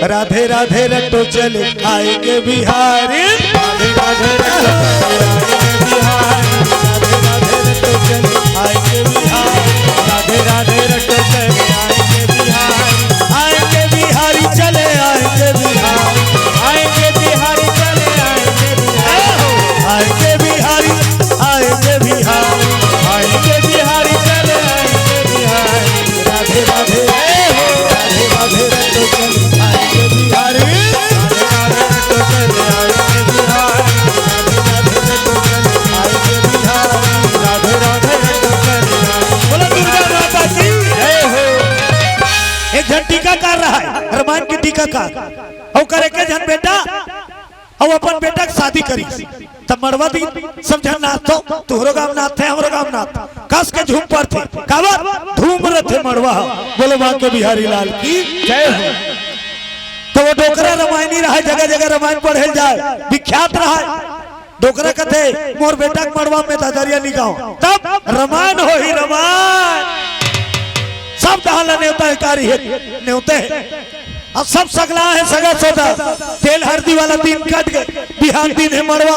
राधे राधे रटो चले आएंगे बिहारी, राधे राधे रटो चले आएंगे बिहारी, राधे राधे रटो चले आएंगे बिहारी, आएंगे बिहारी चले आएंगे बिहारी, आएंगे बिहारी चले आएंगे बिहारी, आएंगे बिहारी आएंगे बिहारी, आएंगे बिहारी चले आएंगे बिहारी, राधे राधे राधे राधे रटो चले आएंगे बिहारी, राधे राधे रटो चले आएंगे बिहारी, राधे राधे रटो चले आएंगे बिहारी, राधे राधे रटो चले आएंगे। बोलो दुर्गा माता की जय हो। एक जन टीका कर रहा है, रामायण की टीका कर और करे के जन बेटा और अपन बेटा की शादी करी तब मरवा दी सब जन नाचो, तोहरो गांव नाच थे हमरो गांव नाच कस के झूम पर थे कावर धूम रथे मरवा। बोलो मां के बिहारी लाल की जय हो। तो वो डोकरा रामायणी रहा, जगह जगह रामायण पढ़े जाए, विख्यात रहा। डोकरा कथे मोर बेटा के मरवा में दादरिया निकाओ, तब रामायण हो ही रामायण सब दहाल न्योता कारी है न्योते है। अब सब सगला है सगा सौदा, तेल हल्दी वाला दिन कट गए, बिहार दिन है मरवा,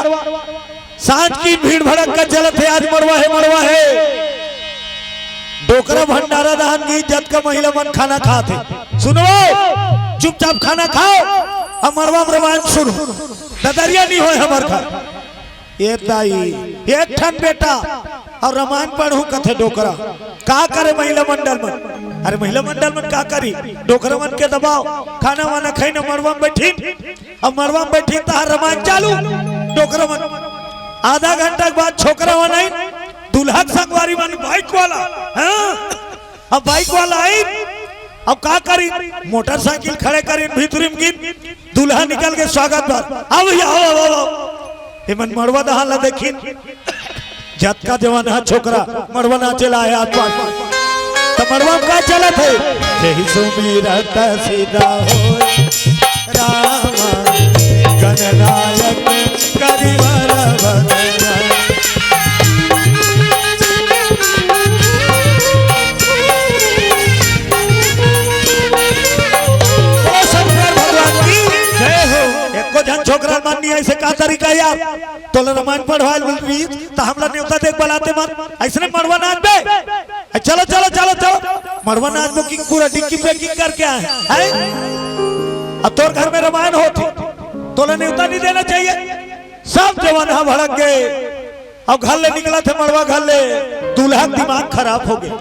सांझ की भीड़ भड़क का जलत है, आज मरवा है। डोकरा भंडारा दहन की इज्जत का महिला मन खाना खाते, सुनो चुपचाप खाना खाओ और मरवा रामायण सुनो, ददरिया नहीं हो हमार घर। ये दाई एक ठन बेटा और रामायण पढ़ू कथे डोकरा का करे महिला मंडल में, अरे महिला मंडल में का करी, डोकरा मन के दबाव खाना वाना खाई न मरवा में बैठी, अब मरवा में बैठी तो रामायण चालू, डोकरा मन आधा घंटा के बाद छोकरा वाला दूल्हा संगवारी मन बाइक वाला, हाँ अब बाइक वाला आई, अब का करी मोटरसाइकिल खड़े करी भीतरी में दूल्हा निकल के स्वागत बात अब मन मरवा दहाल देखी जत का जवान है छोकरा मरवा नाचे लाए आज पास तो मरवा का चला थे यही सुमीरता सीधा हो राम गणनायक करिवर भगवान। छोकरा माननी ऐसे का तरीका यार तो रामायण पढ़वा तो हमला न्योता देख बलाते मन ऐसे मरवा नाच बे, चलो चलो चलो चलो मरवा नाच बुकिंग पूरा डिक्की पैकिंग करके आए हैं। अब तोर घर में रामायण होती तो न्योता नहीं देना चाहिए, सब जवान भड़क गए। अब घर ले निकला थे मरवा, घर ले दूल्हा दिमाग खराब हो गए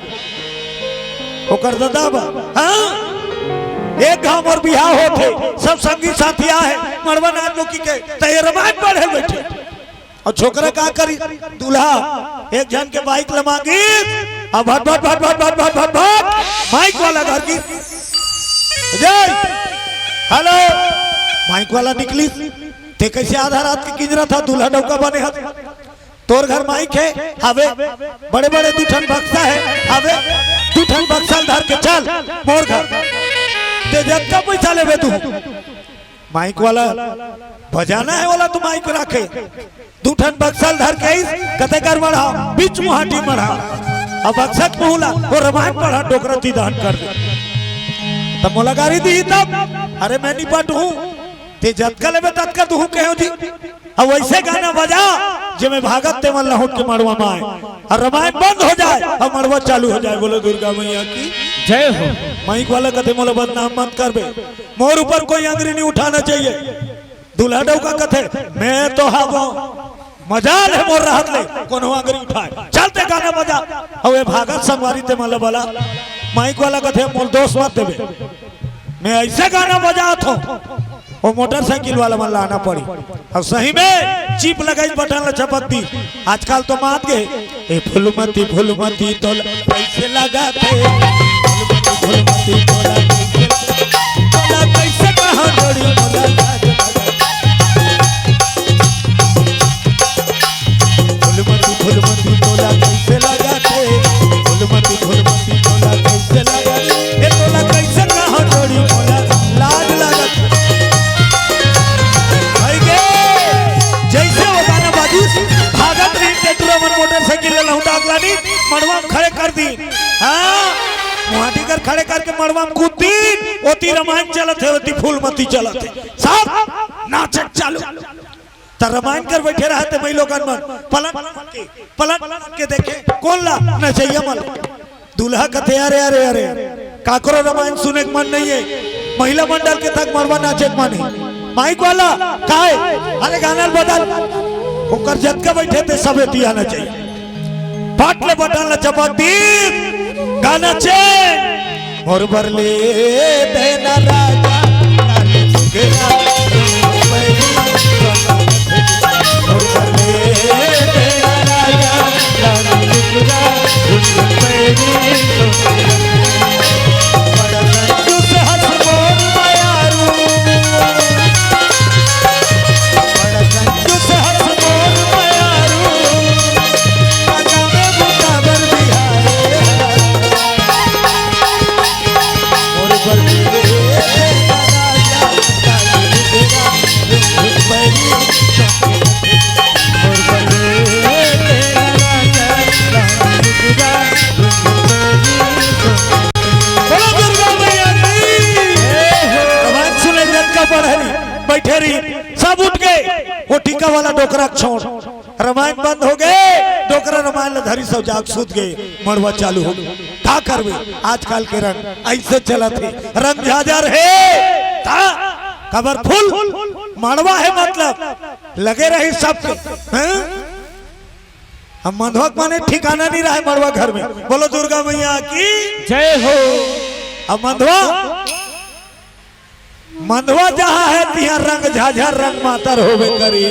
ओकर दादा बा, हाँ एक गांव और बिहार होते सब संगी साथी आए मरवा नाच लोकी के तय रामायण पढ़े बैठे और छोकरा का करी दूल्हा एक जन के बाइक लमागी अब भट भट भट भट भट भट भट भट बाइक वाला घर की जय हेलो बाइक वाला निकली ते कैसे आधा रात की किंजरा था दूल्हा नौका बने हाथ तोर घर माइक है हवे बड़े बड़े दूठन बक्सा है हवे दूठन बक्सा धर के चल मोर घर का पैसा ले तू माइक वाला बजाना है वाला तू माइक रखे दूठन बक्सल धर के कते कर मढ़ा बीच मुहाटी मढ़ा अब बक्सत मुहला वो रामायण पढ़ा डोकरा ती दहन कर दे तब मुलाकारी दी तब अरे मैं निपट हूँ ते जतका लेबे ततका तू कहो जी अब वैसे गाना बजा जिसमें भागत ते मन लहुट के मरवा माए और रामायण बंद हो जाए और मरवा चालू हो जाए। बोलो दुर्गा मैया की जय हो। माइक वाला कथे मोला बदनाम मत करबे, मोर ऊपर कोई अंगरी नहीं उठाना चाहिए। दूल्हा डौका कथे मैं तो हावो मजाल है मोर रहत ले कोनो अंगरी उठाए चलते गाना बजा और ये भागत संगवारी ते मला बोला माइक वाला कथे मोर दोस्त मत देबे, मैं ऐसे गाना बजात हूं वो मोटरसाइकिल वाला मन लाना पड़ी और सही में चिप लगाई बटन ला चपक दी। आजकल तो मात के ए फुलमती तो कैसे लगाते फुलमती तोला कैसे कहां जोड़ी मोला फुलमती तोला कैसे लगाते फुलमती तोला कैसे लगाते ए तोला कैसे कहां जोड़ी मोला लाज लागत जैसे वो गाना बाजी भागत रही मोटरसाइकिल लहुटा अगला नी मड़वा खड़े कर दी, हाँ मुहाटी फिगर खड़े करके मड़वा में कूदती ओती रामायण चलत है ओती फूलमती चलत है सब नाचक चालू त रामायण कर बैठे रहते मई लोगन मन पलट के देखे कौन ला नचैया मल दूल्हा कथे अरे अरे अरे काकरो रामायण सुने के मन नहीं है महिला मंडल के तक मड़वा नाचे के मन है माइक वाला काहे अरे गाना बदल ओकर जतका बैठे थे सब एती आना चाहिए पाटले बटन चपक दी गाना चेंज और बरले देना राजा और बरले देना राजा बैठे रही सब उठ गए वो टीका वाला डोकरा छोड़ रामायण बंद हो गए डोकरा रामायण धरी सब जाग सूत गए मड़वा चालू हो गए का करवे आजकल के रंग ऐसे चला थे रंग झाझर है कलरफुल मड़वा है मतलब लगे रही सबके हम मंधवक माने ठिकाना नहीं रहा मड़वा घर में बोलो दुर्गा मैया की जय हो। अब मंधवा जहाँ है तिहा रंग झाझर रंग मातर होवे करी।